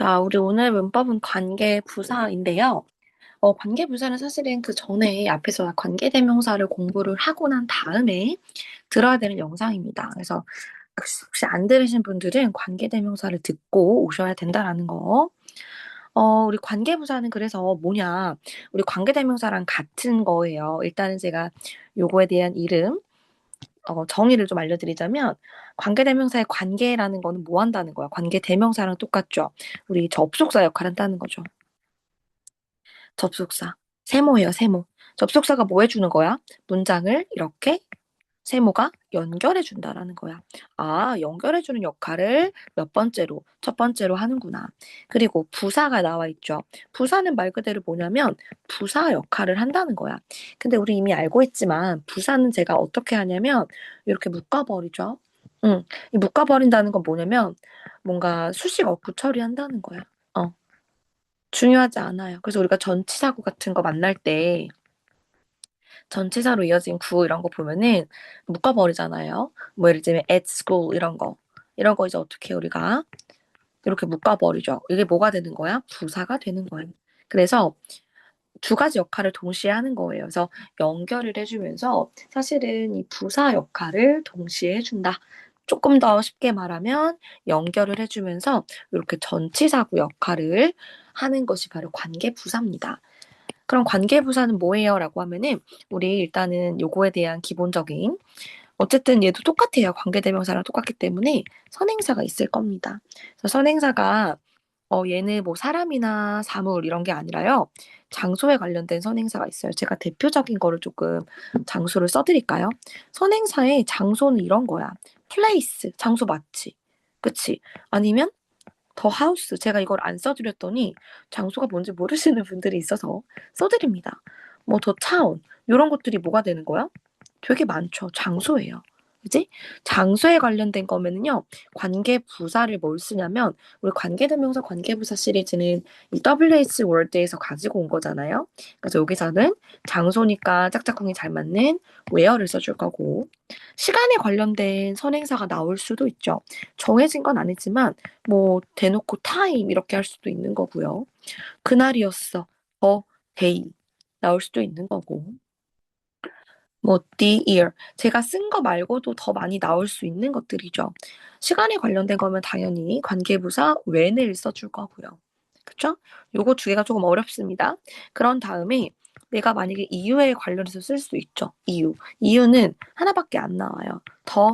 자, 우리 오늘 문법은 관계부사인데요. 관계부사는 사실은 그 전에 앞에서 관계대명사를 공부를 하고 난 다음에 들어야 되는 영상입니다. 그래서 혹시 안 들으신 분들은 관계대명사를 듣고 오셔야 된다라는 거. 우리 관계부사는 그래서 뭐냐? 우리 관계대명사랑 같은 거예요. 일단은 제가 요거에 대한 이름, 정의를 좀 알려드리자면, 관계대명사의 관계라는 거는 뭐 한다는 거야? 관계대명사랑 똑같죠? 우리 접속사 역할을 한다는 거죠. 접속사. 세모예요, 세모. 접속사가 뭐 해주는 거야? 문장을 이렇게 세모가 연결해준다라는 거야. 아, 연결해주는 역할을 몇 번째로? 첫 번째로 하는구나. 그리고 부사가 나와 있죠. 부사는 말 그대로 뭐냐면 부사 역할을 한다는 거야. 근데 우리 이미 알고 있지만 부사는 제가 어떻게 하냐면 이렇게 묶어버리죠. 응, 이 묶어버린다는 건 뭐냐면 뭔가 수식 어구 처리한다는 거야. 어, 중요하지 않아요. 그래서 우리가 전치사구 같은 거 만날 때 전치사로 이어진 구 이런 거 보면은 묶어버리잖아요. 뭐 예를 들면 at school 이런 거. 이런 거 이제 어떻게 우리가 이렇게 묶어버리죠. 이게 뭐가 되는 거야? 부사가 되는 거예요. 그래서 두 가지 역할을 동시에 하는 거예요. 그래서 연결을 해주면서 사실은 이 부사 역할을 동시에 해준다. 조금 더 쉽게 말하면 연결을 해주면서 이렇게 전치사구 역할을 하는 것이 바로 관계부사입니다. 그럼 관계부사는 뭐예요? 라고 하면은 우리 일단은 요거에 대한 기본적인 어쨌든 얘도 똑같아요. 관계대명사랑 똑같기 때문에 선행사가 있을 겁니다. 그래서 선행사가 얘는 뭐 사람이나 사물 이런 게 아니라요. 장소에 관련된 선행사가 있어요. 제가 대표적인 거를 조금 장소를 써드릴까요? 선행사의 장소는 이런 거야. place, 장소 맞지? 그치? 아니면 더 하우스, 제가 이걸 안 써드렸더니 장소가 뭔지 모르시는 분들이 있어서 써드립니다. 뭐 더 타운, 이런 것들이 뭐가 되는 거야? 되게 많죠. 장소예요. 그지? 장소에 관련된 거면은요, 관계부사를 뭘 쓰냐면, 우리 관계대명사 관계부사 시리즈는 이 WH 월드에서 가지고 온 거잖아요. 그래서 여기서는 장소니까 짝짝꿍이 잘 맞는 where를 써줄 거고, 시간에 관련된 선행사가 나올 수도 있죠. 정해진 건 아니지만, 뭐, 대놓고 time 이렇게 할 수도 있는 거고요. 그날이었어. day 나올 수도 있는 거고. 뭐 the year 제가 쓴 거 말고도 더 많이 나올 수 있는 것들이죠. 시간에 관련된 거면 당연히 관계부사 when을 써줄 거고요. 그쵸? 요거 두 개가 조금 어렵습니다. 그런 다음에 내가 만약에 이유에 관련해서 쓸 수 있죠. 이유. 이유는 하나밖에 안 나와요. the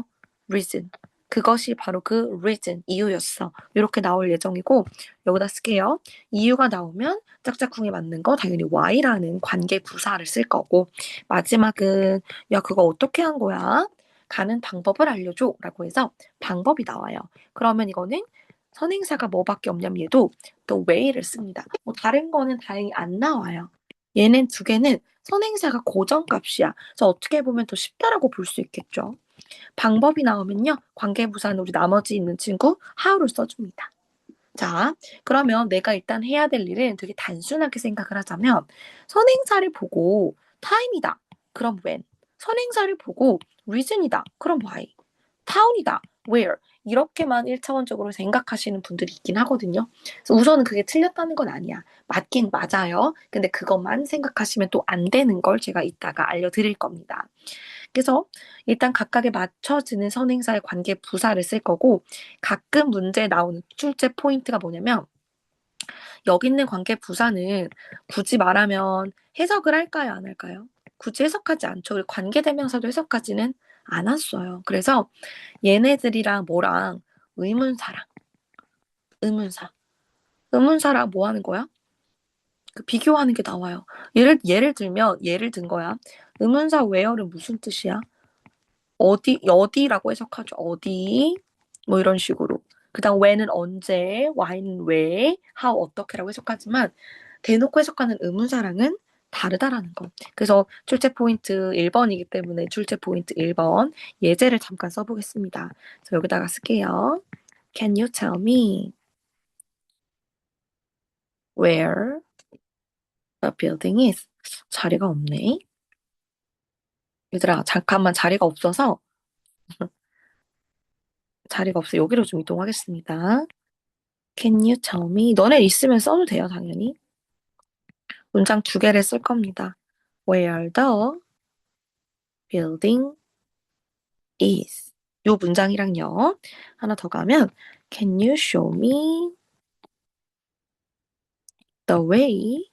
reason. 그것이 바로 그 reason, 이유였어. 이렇게 나올 예정이고 여기다 쓸게요. 이유가 나오면 짝짝꿍이 맞는 거 당연히 why라는 관계부사를 쓸 거고 마지막은 야, 그거 어떻게 한 거야? 가는 방법을 알려줘. 라고 해서 방법이 나와요. 그러면 이거는 선행사가 뭐밖에 없냐면 얘도 또 way를 씁니다. 뭐 다른 거는 다행히 안 나와요. 얘는 두 개는 선행사가 고정값이야. 그래서 어떻게 보면 더 쉽다라고 볼 수 있겠죠. 방법이 나오면요. 관계부사는 우리 나머지 있는 친구 how를 써줍니다. 자, 그러면 내가 일단 해야 될 일은 되게 단순하게 생각을 하자면 선행사를 보고 time이다. 그럼 when. 선행사를 보고 reason이다. 그럼 why. town이다. where. 이렇게만 1차원적으로 생각하시는 분들이 있긴 하거든요. 그래서 우선은 그게 틀렸다는 건 아니야. 맞긴 맞아요. 근데 그것만 생각하시면 또 안 되는 걸 제가 이따가 알려드릴 겁니다. 그래서 일단 각각에 맞춰지는 선행사의 관계 부사를 쓸 거고 가끔 문제에 나오는 출제 포인트가 뭐냐면 여기 있는 관계 부사는 굳이 말하면 해석을 할까요, 안 할까요? 굳이 해석하지 않죠. 그리고 관계대명사도 해석하지는 않았어요. 그래서 얘네들이랑 뭐랑 의문사랑 의문사 의문사랑 뭐 하는 거야? 그 비교하는 게 나와요. 예를 들면 예를 든 거야. 의문사 where는 무슨 뜻이야? 어디라고 해석하죠. 어디 뭐 이런 식으로. 그다음 when은 언제, why는 왜, how 어떻게라고 해석하지만 대놓고 해석하는 의문사랑은 다르다라는 거. 그래서 출제 포인트 1번이기 때문에 출제 포인트 1번 예제를 잠깐 써보겠습니다. 그래서 여기다가 쓸게요. Can you tell me where the building is? 자리가 없네. 얘들아, 잠깐만 자리가 없어서 자리가 없어. 여기로 좀 이동하겠습니다. Can you tell me? 너네 있으면 써도 돼요, 당연히. 문장 두 개를 쓸 겁니다. Where the building is. 요 문장이랑요. 하나 더 가면 Can you show me the way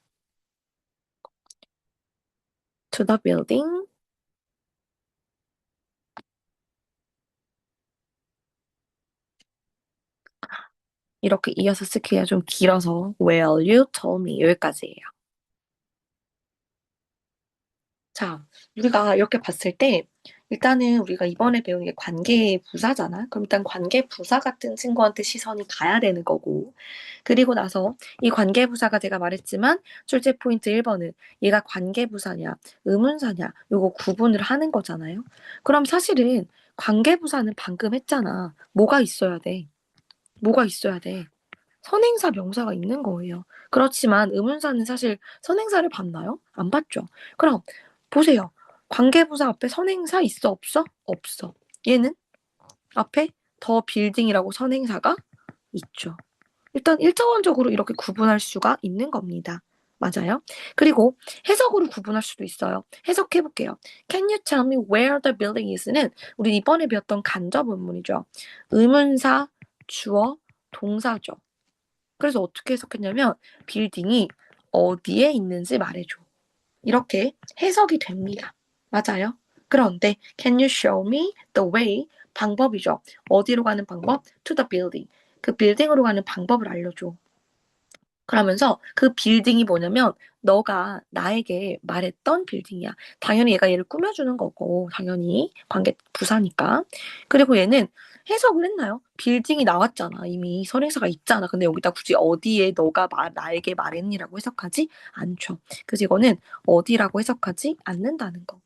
to the building? 이렇게 이어서 쓸게요. 좀 길어서 Will you tell me? 여기까지예요. 자, 우리가 이렇게 봤을 때 일단은 우리가 이번에 배운 게 관계 부사잖아. 그럼 일단 관계 부사 같은 친구한테 시선이 가야 되는 거고. 그리고 나서 이 관계 부사가 제가 말했지만 출제 포인트 1번은 얘가 관계 부사냐, 의문사냐, 요거 구분을 하는 거잖아요. 그럼 사실은 관계 부사는 방금 했잖아. 뭐가 있어야 돼? 뭐가 있어야 돼? 선행사 명사가 있는 거예요. 그렇지만 의문사는 사실 선행사를 봤나요? 안 봤죠. 그럼 보세요. 관계부사 앞에 선행사 있어 없어? 없어. 얘는 앞에 더 빌딩이라고 선행사가 있죠. 일단 1차원적으로 이렇게 구분할 수가 있는 겁니다. 맞아요. 그리고 해석으로 구분할 수도 있어요. 해석해 볼게요. Can you tell me where the building is는 우리 이번에 배웠던 간접 의문이죠. 의문사, 주어, 동사죠. 그래서 어떻게 해석했냐면 빌딩이 어디에 있는지 말해줘. 이렇게 해석이 됩니다. 맞아요? 그런데 can you show me the way? 방법이죠. 어디로 가는 방법? To the building. 그 빌딩으로 가는 방법을 알려줘. 그러면서 그 빌딩이 뭐냐면 너가 나에게 말했던 빌딩이야. 당연히 얘가 얘를 꾸며주는 거고 당연히 관계 부사니까. 그리고 얘는 해석을 했나요? 빌딩이 나왔잖아. 이미 선행사가 있잖아. 근데 여기다 굳이 어디에 너가 나에게 말했니라고 해석하지 않죠. 그래서 이거는 어디라고 해석하지 않는다는 거.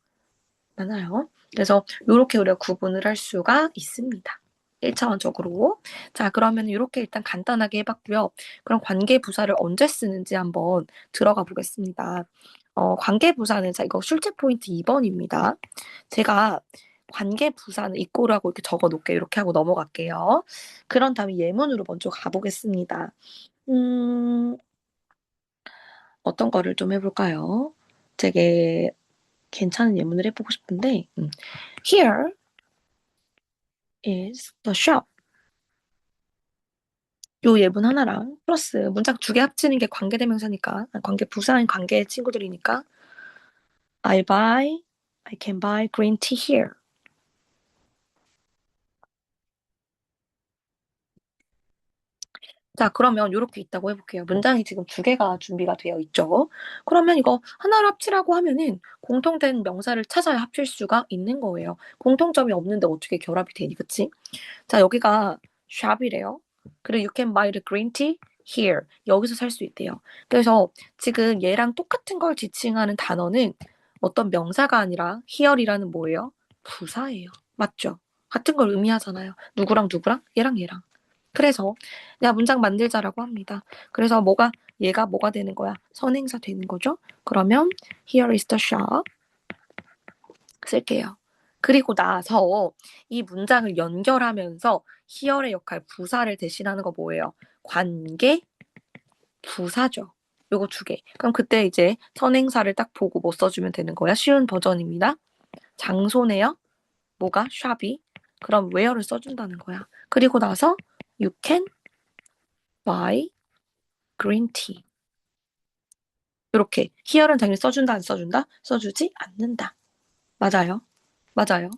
맞아요. 그래서 이렇게 우리가 구분을 할 수가 있습니다. 1차원적으로. 자, 그러면 이렇게 일단 간단하게 해봤고요. 그럼 관계부사를 언제 쓰는지 한번 들어가 보겠습니다. 관계부사는 자, 이거 출제 포인트 2번입니다. 제가 관계부사는 이꼬라고 이렇게 적어 놓을게요. 이렇게 하고 넘어갈게요. 그런 다음에 예문으로 먼저 가보겠습니다. 어떤 거를 좀 해볼까요? 되게 괜찮은 예문을 해보고 싶은데, Here is the shop. 요 예문 하나랑 플러스 문장 두 개 합치는 게 관계대명사니까 관계 부사인 관계 친구들이니까 I can buy green tea here. 자, 그러면 이렇게 있다고 해볼게요. 문장이 지금 두 개가 준비가 되어 있죠. 그러면 이거 하나를 합치라고 하면은 공통된 명사를 찾아야 합칠 수가 있는 거예요. 공통점이 없는데 어떻게 결합이 되니, 그치? 자, 여기가 shop이래요. 그리고 you can buy the green tea here. 여기서 살 수 있대요. 그래서 지금 얘랑 똑같은 걸 지칭하는 단어는 어떤 명사가 아니라 here이라는 뭐예요? 부사예요. 맞죠? 같은 걸 의미하잖아요. 누구랑 누구랑? 얘랑 얘랑. 그래서 내가 문장 만들자라고 합니다. 그래서 얘가 뭐가 되는 거야? 선행사 되는 거죠? 그러면 here is the shop 쓸게요. 그리고 나서 이 문장을 연결하면서 here의 역할, 부사를 대신하는 거 뭐예요? 관계, 부사죠. 요거 두 개. 그럼 그때 이제 선행사를 딱 보고 뭐 써주면 되는 거야? 쉬운 버전입니다. 장소네요. 뭐가? 샵이. 그럼 where를 써준다는 거야. 그리고 나서 you can buy green tea. 이렇게 here는 당연히 써준다 안 써준다? 써주지 않는다. 맞아요. 맞아요.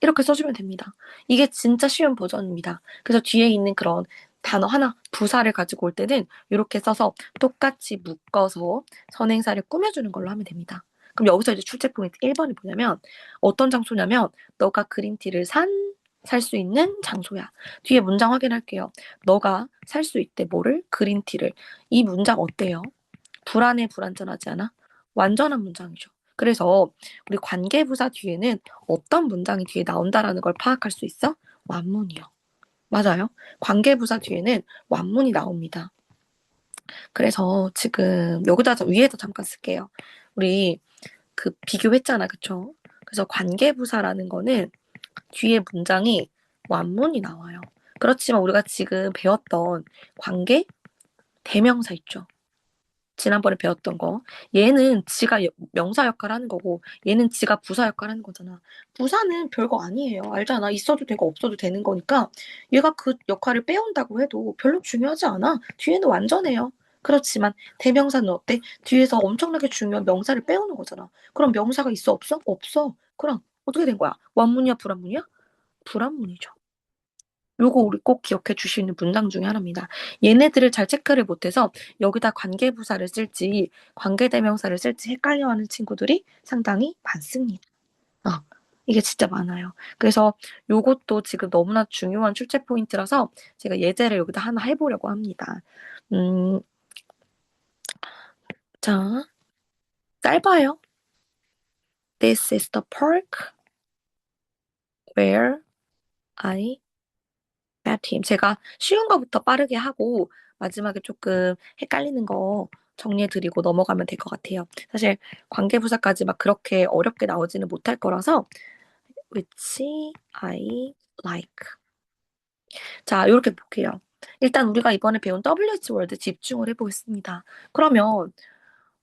이렇게 써주면 됩니다. 이게 진짜 쉬운 버전입니다. 그래서 뒤에 있는 그런 단어 하나, 부사를 가지고 올 때는 이렇게 써서 똑같이 묶어서 선행사를 꾸며주는 걸로 하면 됩니다. 그럼 여기서 이제 출제 포인트 1번이 뭐냐면 어떤 장소냐면 너가 그린티를 살 수 있는 장소야. 뒤에 문장 확인할게요. 너가 살 수 있대 뭐를? 그린티를. 이 문장 어때요? 불안전하지 않아? 완전한 문장이죠. 그래서 우리 관계부사 뒤에는 어떤 문장이 뒤에 나온다라는 걸 파악할 수 있어? 완문이요. 맞아요. 관계부사 뒤에는 완문이 나옵니다. 그래서 지금 여기다 위에다 잠깐 쓸게요. 우리 그 비교했잖아, 그쵸? 그래서 관계부사라는 거는 뒤에 문장이 완문이 나와요. 그렇지만 우리가 지금 배웠던 관계 대명사 있죠. 지난번에 배웠던 거. 얘는 지가 명사 역할 하는 거고, 얘는 지가 부사 역할 하는 거잖아. 부사는 별거 아니에요. 알잖아. 있어도 되고 없어도 되는 거니까 얘가 그 역할을 빼온다고 해도 별로 중요하지 않아. 뒤에는 완전해요. 그렇지만 대명사는 어때? 뒤에서 엄청나게 중요한 명사를 빼오는 거잖아. 그럼 명사가 있어 없어? 없어. 그럼 어떻게 된 거야? 완문이야 불완문이야? 불완문이죠. 요거 우리 꼭 기억해 주시는 문장 중에 하나입니다. 얘네들을 잘 체크를 못해서 여기다 관계부사를 쓸지 관계대명사를 쓸지 헷갈려하는 친구들이 상당히 많습니다. 어, 이게 진짜 많아요. 그래서 요것도 지금 너무나 중요한 출제 포인트라서 제가 예제를 여기다 하나 해보려고 합니다. 음, 자, 짧아요. This is the park where I met him. 제가 쉬운 거부터 빠르게 하고 마지막에 조금 헷갈리는 거 정리해드리고 넘어가면 될 것 같아요. 사실 관계부사까지 막 그렇게 어렵게 나오지는 못할 거라서 which I like. 자, 이렇게 볼게요. 일단 우리가 이번에 배운 WH 월드 집중을 해보겠습니다. 그러면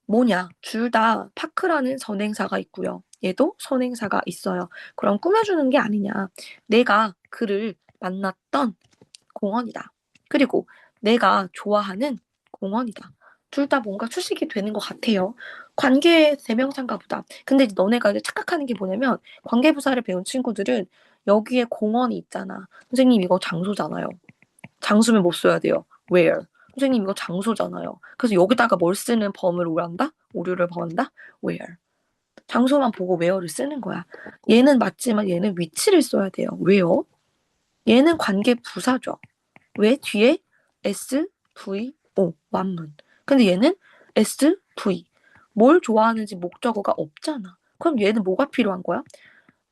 뭐냐? 둘 다 파크라는 선행사가 있고요. 얘도 선행사가 있어요. 그럼 꾸며주는 게 아니냐? 내가 그를 만났던 공원이다. 그리고 내가 좋아하는 공원이다. 둘 다 뭔가 추식이 되는 것 같아요. 관계 대명사인가 보다. 근데 이제 너네가 이제 착각하는 게 뭐냐면 관계부사를 배운 친구들은 여기에 공원이 있잖아. 선생님 이거 장소잖아요. 장소면 못 써야 돼요. where. 선생님 이거 장소잖아요. 그래서 여기다가 뭘 쓰는 범을 오한다? 오류를 범한다? where. 장소만 보고 where를 쓰는 거야. 얘는 맞지만 얘는 위치를 써야 돼요. 왜요? 얘는 관계 부사죠. 왜 뒤에 S, V, O 완문. 근데 얘는 S, V. 뭘 좋아하는지 목적어가 없잖아. 그럼 얘는 뭐가 필요한 거야?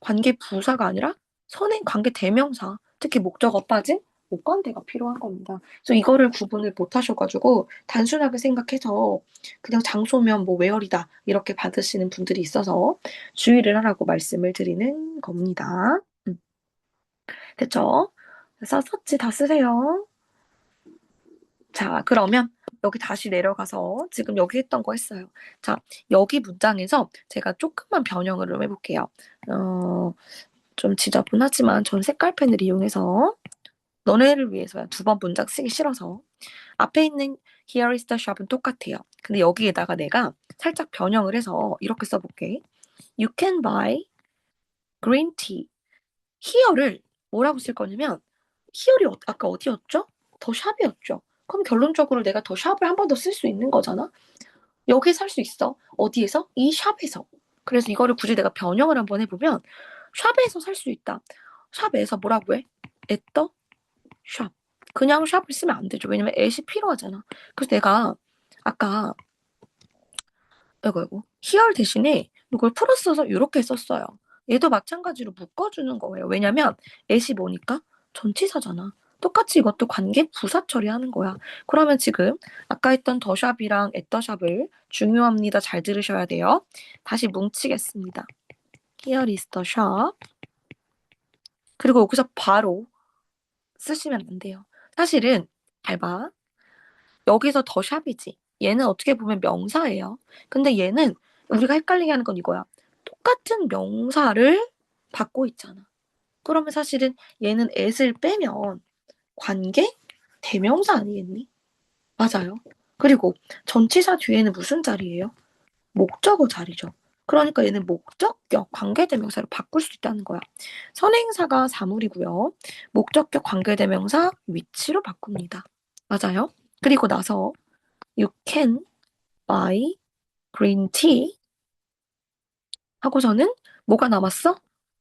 관계 부사가 아니라 선행 관계 대명사. 특히 목적어 빠진 목관대가 필요한 겁니다. 그래서 이거를 구분을 못 하셔가지고 단순하게 생각해서 그냥 장소면 뭐 where이다 이렇게 받으시는 분들이 있어서 주의를 하라고 말씀을 드리는 겁니다. 됐죠? 썼었지 다 쓰세요. 자, 그러면 여기 다시 내려가서 지금 여기 했던 거 했어요. 자, 여기 문장에서 제가 조금만 변형을 좀 해볼게요. 좀 지저분하지만 전 색깔펜을 이용해서 너네를 위해서야. 두 번 문장 쓰기 싫어서. 앞에 있는 Here is the shop은 똑같아요. 근데 여기에다가 내가 살짝 변형을 해서 이렇게 써볼게. You can buy green tea. here를 뭐라고 쓸 거냐면 here이 아까 어디였죠? 더 샵이었죠. 그럼 결론적으로 내가 더 샵을 한 번 더 쓸 수 있는 거잖아. 여기에 살 수 있어. 어디에서? 이 샵에서. 그래서 이거를 굳이 내가 변형을 한번 해보면 샵에서 살 수 있다. 샵에서 뭐라고 해? at the shop. 그냥 샵을 쓰면 안 되죠. 왜냐면 at이 필요하잖아. 그래서 내가 아까 이거 here 대신에 이걸 풀어 써서 이렇게 썼어요. 얘도 마찬가지로 묶어주는 거예요. 왜냐면 at이 뭐니까? 전치사잖아. 똑같이 이것도 관계 부사 처리하는 거야. 그러면 지금 아까 했던 더샵이랑 앳더샵을 중요합니다. 잘 들으셔야 돼요. 다시 뭉치겠습니다. Here is the shop. 그리고 여기서 바로 쓰시면 안 돼요. 사실은 잘 봐. 여기서 더 샵이지. 얘는 어떻게 보면 명사예요. 근데 얘는 우리가 헷갈리게 하는 건 이거야. 똑같은 명사를 받고 있잖아. 그러면 사실은 얘는 at을 빼면 관계 대명사 아니겠니? 맞아요. 그리고 전치사 뒤에는 무슨 자리예요? 목적어 자리죠. 그러니까 얘는 목적격 관계대명사로 바꿀 수 있다는 거야. 선행사가 사물이고요. 목적격 관계대명사 위치로 바꿉니다. 맞아요. 그리고 나서 You can buy green tea 하고서는 뭐가 남았어?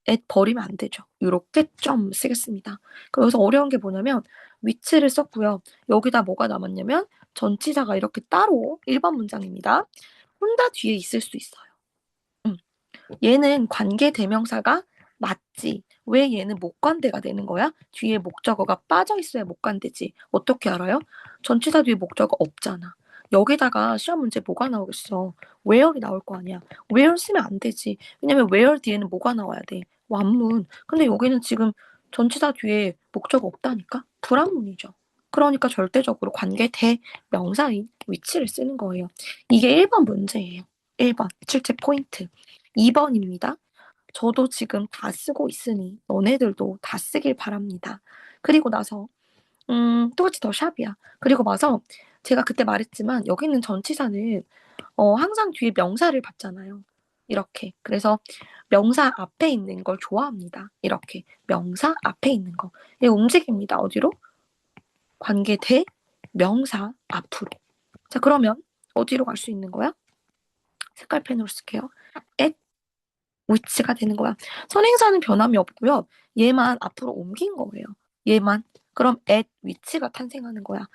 at 버리면 안 되죠. 이렇게 점 쓰겠습니다. 그래서 어려운 게 뭐냐면 위치를 썼고요. 여기다 뭐가 남았냐면 전치사가 이렇게 따로 1번 문장입니다. 혼자 뒤에 있을 수 있어요. 얘는 관계 대명사가 맞지. 왜 얘는 목관대가 되는 거야? 뒤에 목적어가 빠져 있어야 목관대지. 어떻게 알아요? 전치사 뒤에 목적어 없잖아. 여기다가 시험 문제 뭐가 나오겠어? where이 나올 거 아니야. where 쓰면 안 되지. 왜냐면 where 뒤에는 뭐가 나와야 돼? 완문. 근데 여기는 지금 전치사 뒤에 목적 없다니까? 불합문이죠. 그러니까 절대적으로 관계 대명사인 위치를 쓰는 거예요. 이게 1번 문제예요. 1번 출제 포인트. 2번입니다. 저도 지금 다 쓰고 있으니 너네들도 다 쓰길 바랍니다. 그리고 나서 똑같이 더 샵이야. 그리고 나서 제가 그때 말했지만 여기 있는 전치사는 항상 뒤에 명사를 받잖아요. 이렇게. 그래서 명사 앞에 있는 걸 좋아합니다. 이렇게. 명사 앞에 있는 거. 이 움직입니다. 어디로? 관계 대 명사 앞으로. 자, 그러면 어디로 갈 수 있는 거야? 색깔펜으로 쓸게요. at which가 되는 거야. 선행사는 변함이 없고요. 얘만 앞으로 옮긴 거예요. 얘만. 그럼 at which가 탄생하는 거야.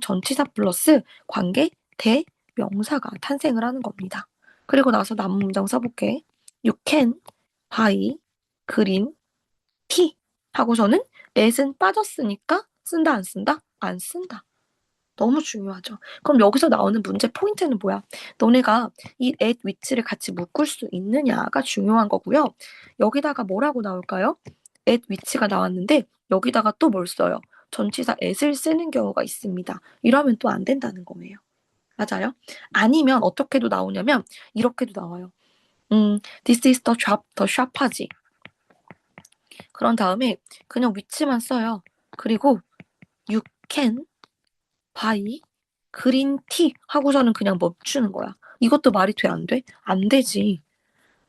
전치사 플러스 관계 대명사가 탄생을 하는 겁니다. 그리고 나서 남은 문장 써볼게. You can buy green tea 하고서는 at은 빠졌으니까 쓴다 안 쓴다? 안 쓴다. 너무 중요하죠. 그럼 여기서 나오는 문제 포인트는 뭐야? 너네가 이 at which를 같이 묶을 수 있느냐가 중요한 거고요. 여기다가 뭐라고 나올까요? at which가 나왔는데 여기다가 또 뭘 써요? 전치사 at을 쓰는 경우가 있습니다. 이러면 또 안 된다는 거예요. 맞아요? 아니면 어떻게도 나오냐면 이렇게도 나와요. this is the shop, the shop 하지. 그런 다음에 그냥 which만 써요. 그리고 you can buy 그린티 하고서는 그냥 멈추는 거야. 이것도 말이 돼, 안 돼? 안 되지.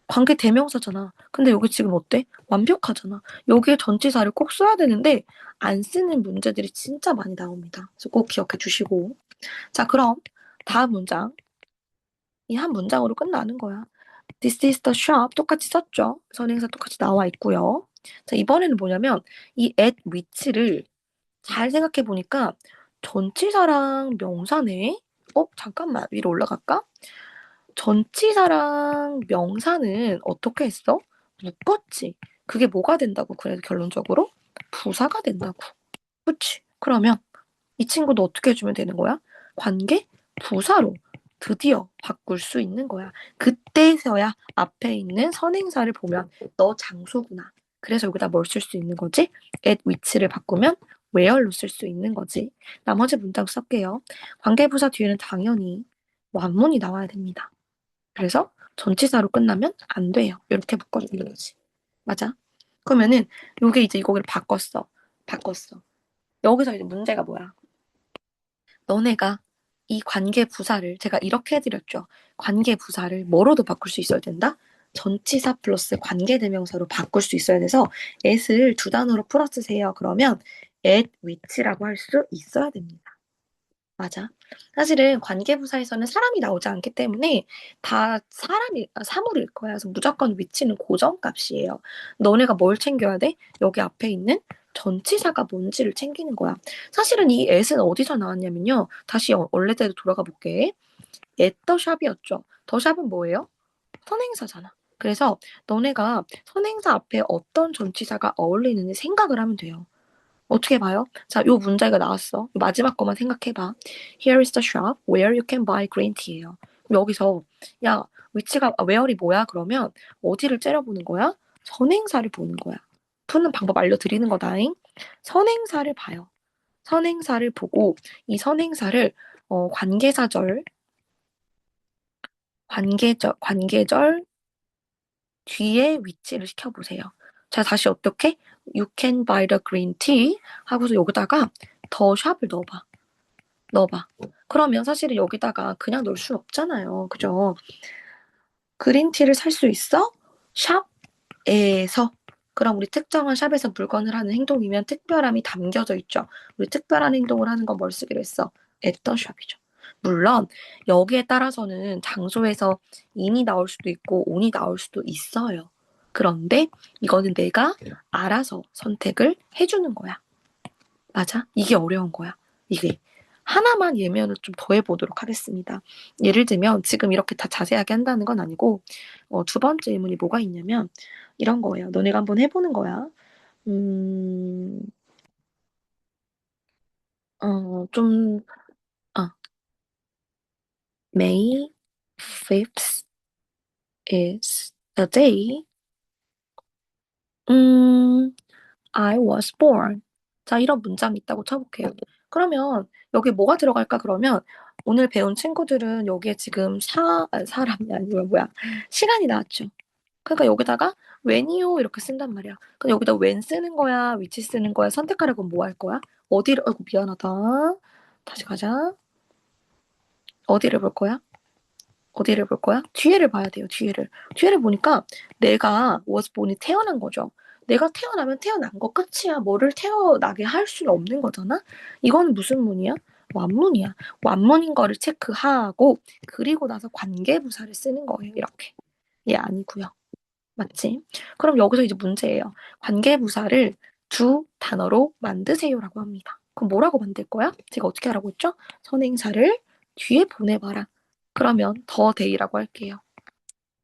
관계 대명사잖아. 근데 여기 지금 어때? 완벽하잖아. 여기에 전치사를 꼭 써야 되는데 안 쓰는 문제들이 진짜 많이 나옵니다. 그래서 꼭 기억해 주시고. 자, 그럼 다음 문장. 이 한 문장으로 끝나는 거야. This is the shop 똑같이 썼죠. 선행사 똑같이 나와 있고요. 자, 이번에는 뭐냐면 이 at which를 잘 생각해 보니까 전치사랑 명사네. 잠깐만 위로 올라갈까? 전치사랑 명사는 어떻게 했어? 묶었지. 그게 뭐가 된다고? 그래도 결론적으로 부사가 된다고. 그치? 그러면 이 친구도 어떻게 해주면 되는 거야? 관계 부사로 드디어 바꿀 수 있는 거야. 그때서야 앞에 있는 선행사를 보면 너 장소구나. 그래서 여기다 뭘 쓸 수 있는 거지? at which를 바꾸면 where로 쓸 수 있는 거지. 나머지 문장 쓸게요. 관계부사 뒤에는 당연히 완문이 나와야 됩니다. 그래서 전치사로 끝나면 안 돼요. 이렇게 묶어주는 거지. 맞아? 그러면은 요게 이제 이거를 바꿨어. 바꿨어. 여기서 이제 문제가 뭐야? 너네가 이 관계 부사를 제가 이렇게 해드렸죠. 관계 부사를 뭐로도 바꿀 수 있어야 된다? 전치사 플러스 관계대명사로 바꿀 수 있어야 돼서 at을 두 단어로 풀어 쓰세요. 그러면 at which라고 할 수 있어야 됩니다. 맞아. 사실은 관계부사에서는 사람이 나오지 않기 때문에 다 사물일 거야. 그래서 무조건 위치는 고정값이에요. 너네가 뭘 챙겨야 돼? 여기 앞에 있는 전치사가 뭔지를 챙기는 거야. 사실은 이 at은 어디서 나왔냐면요. 다시 원래대로 돌아가 볼게. at the shop이었죠. the shop은 뭐예요? 선행사잖아. 그래서 너네가 선행사 앞에 어떤 전치사가 어울리는지 생각을 하면 돼요. 어떻게 봐요? 자, 요 문제가 나왔어. 마지막 거만 생각해봐. Here is the shop where you can buy green tea예요. 여기서 야, 위치가 where이 뭐야? 그러면 어디를 째려보는 거야? 선행사를 보는 거야. 푸는 방법 알려드리는 거다잉. 선행사를 봐요. 선행사를 보고 이 선행사를 관계절 뒤에 위치를 시켜보세요. 자, 다시 어떻게? You can buy the green tea 하고서 여기다가 더 샵을 넣어봐. 넣어봐. 그러면 사실은 여기다가 그냥 넣을 수는 없잖아요. 그죠? 그린티를 살 수 있어? 샵에서. 그럼 우리 특정한 샵에서 물건을 하는 행동이면 특별함이 담겨져 있죠. 우리 특별한 행동을 하는 건 뭘 쓰기로 했어? at the shop이죠. 물론 여기에 따라서는 장소에서 in이 나올 수도 있고 on이 나올 수도 있어요. 그런데 이거는 내가 알아서 선택을 해주는 거야. 맞아? 이게 어려운 거야. 이게. 하나만 예면을 좀 더 해보도록 하겠습니다. 예를 들면 지금 이렇게 다 자세하게 한다는 건 아니고 두 번째 예문이 뭐가 있냐면 이런 거예요. 너네가 한번 해보는 거야. 음, 좀 아, May 5th is the day. 음, I was born. 자, 이런 문장이 있다고 쳐볼게요. 그러면 여기 뭐가 들어갈까? 그러면 오늘 배운 친구들은 여기에 지금 사람이 아니고 뭐야? 시간이 나왔죠. 그러니까 여기다가 when이요 이렇게 쓴단 말이야. 그럼 여기다 when 쓰는 거야, which 쓰는 거야, 선택하라고 뭐 할 거야? 어디를, 아이고 미안하다. 다시 가자. 어디를 볼 거야? 어디를 볼 거야? 뒤에를 봐야 돼요, 뒤에를. 뒤에를 보니까 내가 was born이 태어난 거죠. 내가 태어나면 태어난 거 끝이야. 뭐를 태어나게 할 수는 없는 거잖아? 이건 무슨 문이야? 완문이야. 완문인 거를 체크하고, 그리고 나서 관계부사를 쓰는 거예요, 이렇게. 얘 아니고요. 맞지? 그럼 여기서 이제 문제예요. 관계부사를 두 단어로 만드세요라고 합니다. 그럼 뭐라고 만들 거야? 제가 어떻게 하라고 했죠? 선행사를 뒤에 보내봐라. 그러면 더 데이라고 할게요.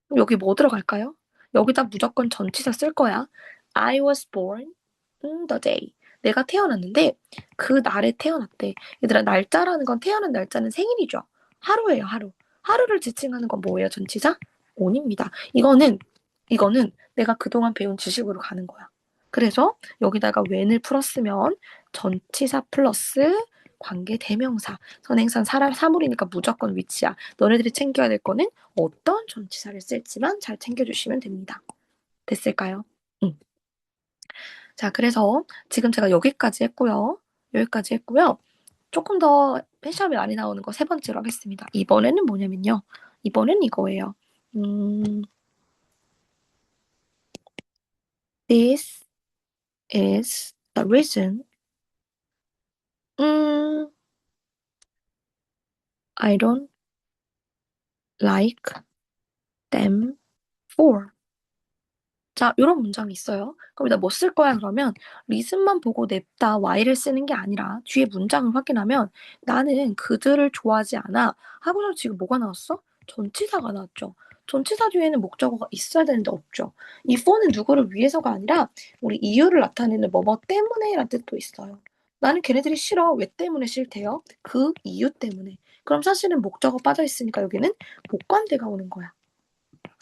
그럼 여기 뭐 들어갈까요? 여기다 무조건 전치사 쓸 거야. I was born on the day. 내가 태어났는데 그 날에 태어났대. 얘들아, 날짜라는 건 태어난 날짜는 생일이죠. 하루예요, 하루. 하루를 지칭하는 건 뭐예요, 전치사? on입니다. 이거는 내가 그동안 배운 지식으로 가는 거야. 그래서 여기다가 when을 풀었으면 전치사 플러스 관계 대명사, 선행사 사람 사물이니까 무조건 위치야. 너네들이 챙겨야 될 거는 어떤 전치사를 쓸지만 잘 챙겨주시면 됩니다. 됐을까요? 응. 자, 그래서 지금 제가 여기까지 했고요. 여기까지 했고요. 조금 더 시험에 많이 나오는 거 세 번째로 하겠습니다. 이번에는 뭐냐면요. 이번엔 이거예요. This is the reason I don't like them for. 자, 이런 문장이 있어요. 그럼 일단 뭐 쓸 거야, 그러면? 리즘만 보고 냅다 Y를 쓰는 게 아니라 뒤에 문장을 확인하면 나는 그들을 좋아하지 않아. 하고서 지금 뭐가 나왔어? 전치사가 나왔죠. 전치사 뒤에는 목적어가 있어야 되는데 없죠. 이 for는 누구를 위해서가 아니라 우리 이유를 나타내는 뭐뭐 때문에 라는 뜻도 있어요. 나는 걔네들이 싫어. 왜 때문에 싫대요? 그 이유 때문에. 그럼 사실은 목적어 빠져 있으니까 여기는 복관대가 오는 거야.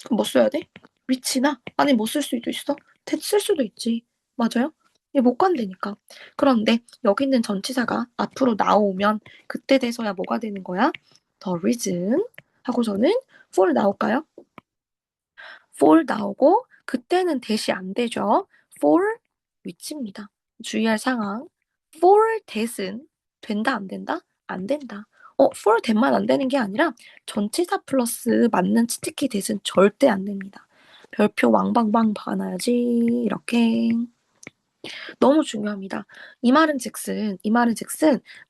그럼 뭐 써야 돼? 위치나? 아니 뭐 쓸 수도 있어? 쓸 수도 있지. 맞아요? 이게 못 간다니까. 그런데 여기 있는 전치사가 앞으로 나오면 그때 돼서야 뭐가 되는 거야? The reason 하고서는 for 나올까요? for 나오고 그때는 대시 안 되죠. for 위치입니다. 주의할 상황. for that은 된다 안 된다? 안 된다. for that만 안 되는 게 아니라 전치사 플러스 맞는 치트키 that은 절대 안 됩니다. 별표 왕방방 박아놔야지. 이렇게. 너무 중요합니다. 이 말은 즉슨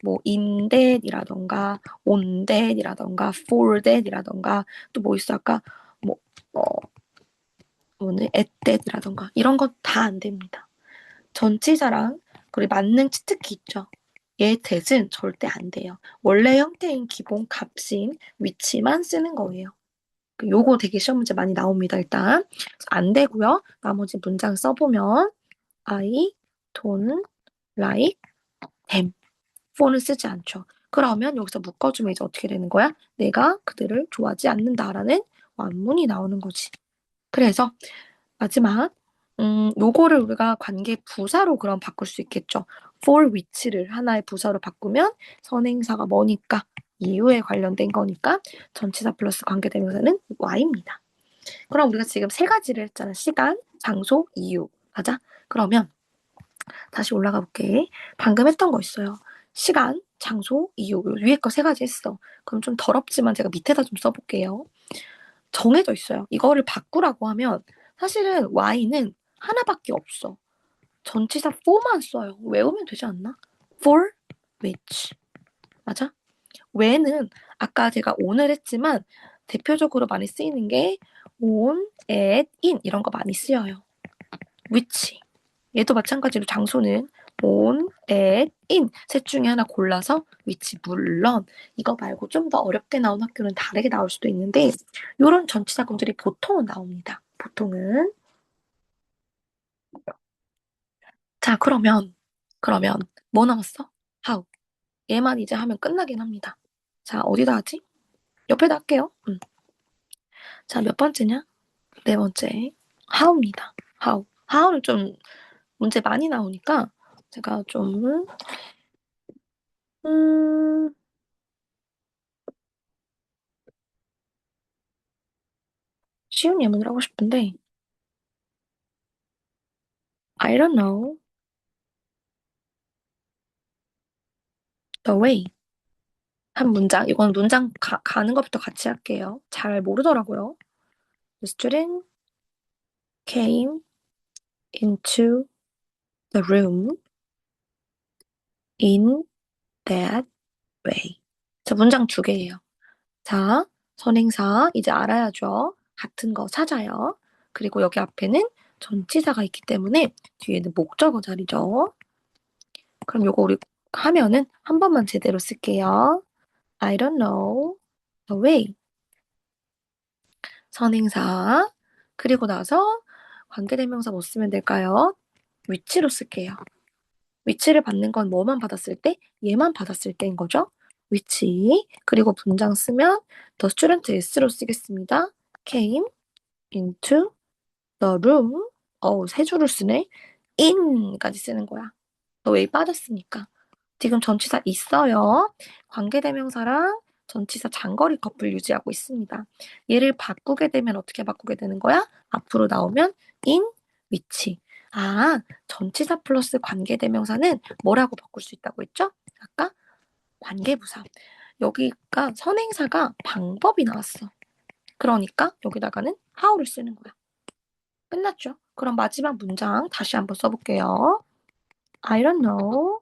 뭐 in that이라던가 on that이라던가 for that이라던가 또 뭐 있어 아까 뭐 어, 오늘 at that이라던가 이런 건 다 안 됩니다. 전치사랑 그리고 만능 치트키 있죠. 얘 that은 절대 안 돼요. 원래 형태인 기본 값인 위치만 쓰는 거예요. 요거 되게 시험 문제 많이 나옵니다. 일단 안 되고요. 나머지 문장 써보면 I don't like them. for는 쓰지 않죠. 그러면 여기서 묶어주면 이제 어떻게 되는 거야? 내가 그들을 좋아하지 않는다라는 완문이 나오는 거지. 그래서 마지막 요거를 우리가 관계 부사로 그럼 바꿀 수 있겠죠. for which를 하나의 부사로 바꾸면 선행사가 뭐니까 이유에 관련된 거니까 전치사 플러스 관계대명사는 y입니다. 그럼 우리가 지금 세 가지를 했잖아. 시간, 장소, 이유. 맞아? 그러면 다시 올라가 볼게. 방금 했던 거 있어요. 시간, 장소, 이유. 위에 거 세 가지 했어. 그럼 좀 더럽지만 제가 밑에다 좀 써볼게요. 정해져 있어요. 이거를 바꾸라고 하면 사실은 y는 하나밖에 없어. 전치사 for만 써요. 외우면 되지 않나? for which. 맞아? when은 아까 제가 on을 했지만 대표적으로 많이 쓰이는 게 on, at, in 이런 거 많이 쓰여요. which. 얘도 마찬가지로 장소는 on, at, in 셋 중에 하나 골라서 which. 물론 이거 말고 좀 더 어렵게 나온 학교는 다르게 나올 수도 있는데 이런 전치사금들이 보통은 나옵니다. 보통은. 자, 그러면 뭐 남았어? how. 얘만 이제 하면 끝나긴 합니다. 자, 어디다 하지? 옆에다 할게요. 자, 몇 번째냐? 네 번째. how입니다. how. how는 좀 문제 많이 나오니까 제가 좀 음, 쉬운 예문을 하고 싶은데 I don't know the way. 한 문장, 이건 문장 가는 것부터 같이 할게요. 잘 모르더라고요. The student came into the room in that way. 자, 문장 두 개예요. 자, 선행사 이제 알아야죠. 같은 거 찾아요. 그리고 여기 앞에는 전치사가 있기 때문에 뒤에는 목적어 자리죠. 그럼 요거 우리 하면은 한 번만 제대로 쓸게요. I don't know the way. 선행사. 그리고 나서 관계대명사 뭐 쓰면 될까요? 위치로 쓸게요. 위치를 받는 건 뭐만 받았을 때? 얘만 받았을 때인 거죠. 위치. 그리고 문장 쓰면 the student is로 쓰겠습니다. came into the room. 세 줄을 쓰네. in까지 쓰는 거야. 왜 빠졌으니까. 지금 전치사 있어요. 관계대명사랑 전치사 장거리 커플 유지하고 있습니다. 얘를 바꾸게 되면 어떻게 바꾸게 되는 거야? 앞으로 나오면 in, 위치. 아, 전치사 플러스 관계대명사는 뭐라고 바꿀 수 있다고 했죠? 아까 관계부사. 여기가 선행사가 방법이 나왔어. 그러니까 여기다가는 how를 쓰는 거야. 끝났죠? 그럼 마지막 문장 다시 한번 써볼게요. I don't know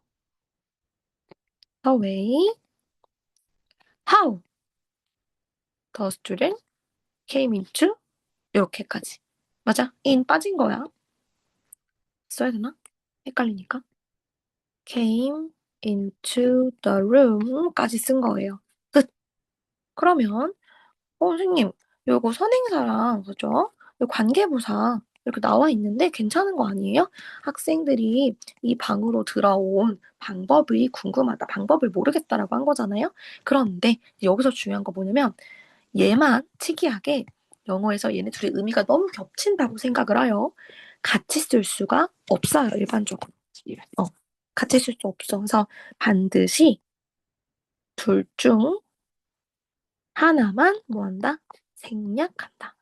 the way how the student came into 이렇게까지. 맞아? in 빠진 거야. 써야 되나? 헷갈리니까. came into the room까지 쓴 거예요. 끝. 그러면 선생님 요거 선행사랑 그죠? 요 관계부사 이렇게 나와 있는데 괜찮은 거 아니에요? 학생들이 이 방으로 들어온 방법이 궁금하다. 방법을 모르겠다라고 한 거잖아요. 그런데 여기서 중요한 거 뭐냐면 얘만 특이하게 영어에서 얘네 둘의 의미가 너무 겹친다고 생각을 해요. 같이 쓸 수가 없어요, 일반적으로. 어, 같이 쓸 수 없어. 그래서 반드시 둘 중 하나만 뭐 한다? 생략한다.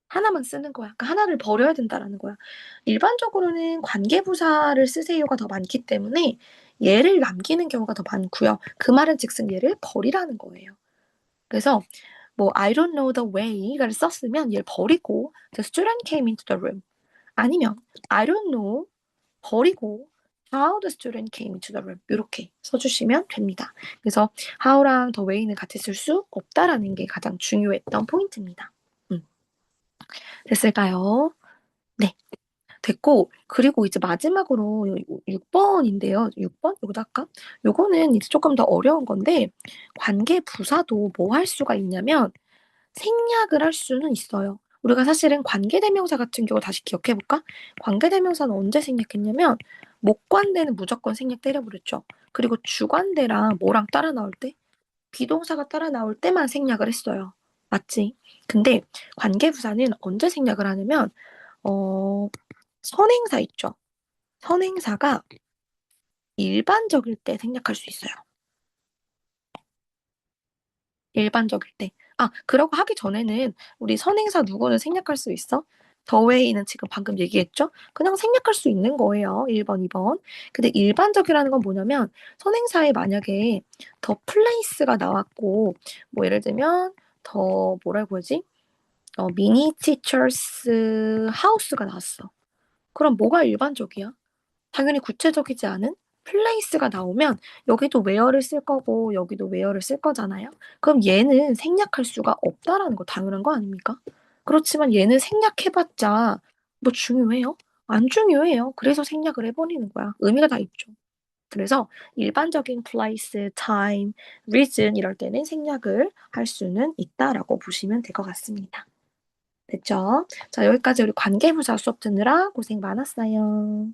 하나만 쓰는 거야. 그러니까 하나를 버려야 된다라는 거야. 일반적으로는 관계부사를 쓰세요가 더 많기 때문에 얘를 남기는 경우가 더 많고요. 그 말은 즉슨 얘를 버리라는 거예요. 그래서 뭐 I don't know the way를 썼으면 얘를 버리고 the student came into the room. 아니면 I don't know 버리고 how the student came into the room 이렇게 써주시면 됩니다. 그래서 how랑 the way는 같이 쓸 수 없다라는 게 가장 중요했던 포인트입니다. 됐을까요? 네, 됐고 그리고 이제 마지막으로 6번인데요. 6번? 요거도 할까? 요거는 이제 조금 더 어려운 건데 관계 부사도 뭐 할 수가 있냐면 생략을 할 수는 있어요. 우리가 사실은 관계대명사 같은 경우 다시 기억해볼까? 관계대명사는 언제 생략했냐면 목관대는 무조건 생략 때려버렸죠. 그리고 주관대랑 뭐랑 따라 나올 때? 비동사가 따라 나올 때만 생략을 했어요. 맞지? 근데 관계부사는 언제 생략을 하냐면 선행사 있죠. 선행사가 일반적일 때 생략할 수 있어요. 일반적일 때. 아, 그러고 하기 전에는 우리 선행사 누구는 생략할 수 있어? 더웨이는 지금 방금 얘기했죠? 그냥 생략할 수 있는 거예요. 1번, 2번. 근데 일반적이라는 건 뭐냐면 선행사에 만약에 더 플레이스가 나왔고 뭐 예를 들면 더 뭐라고 하지? 미니 티처스 하우스가 나왔어. 그럼 뭐가 일반적이야? 당연히 구체적이지 않은 플레이스가 나오면 여기도 where를 쓸 거고 여기도 where를 쓸 거잖아요. 그럼 얘는 생략할 수가 없다라는 거 당연한 거 아닙니까? 그렇지만 얘는 생략해봤자 뭐 중요해요? 안 중요해요. 그래서 생략을 해버리는 거야. 의미가 다 있죠. 그래서 일반적인 place, time, reason 이럴 때는 생략을 할 수는 있다라고 보시면 될 것 같습니다. 됐죠? 자, 여기까지 우리 관계부사 수업 듣느라 고생 많았어요.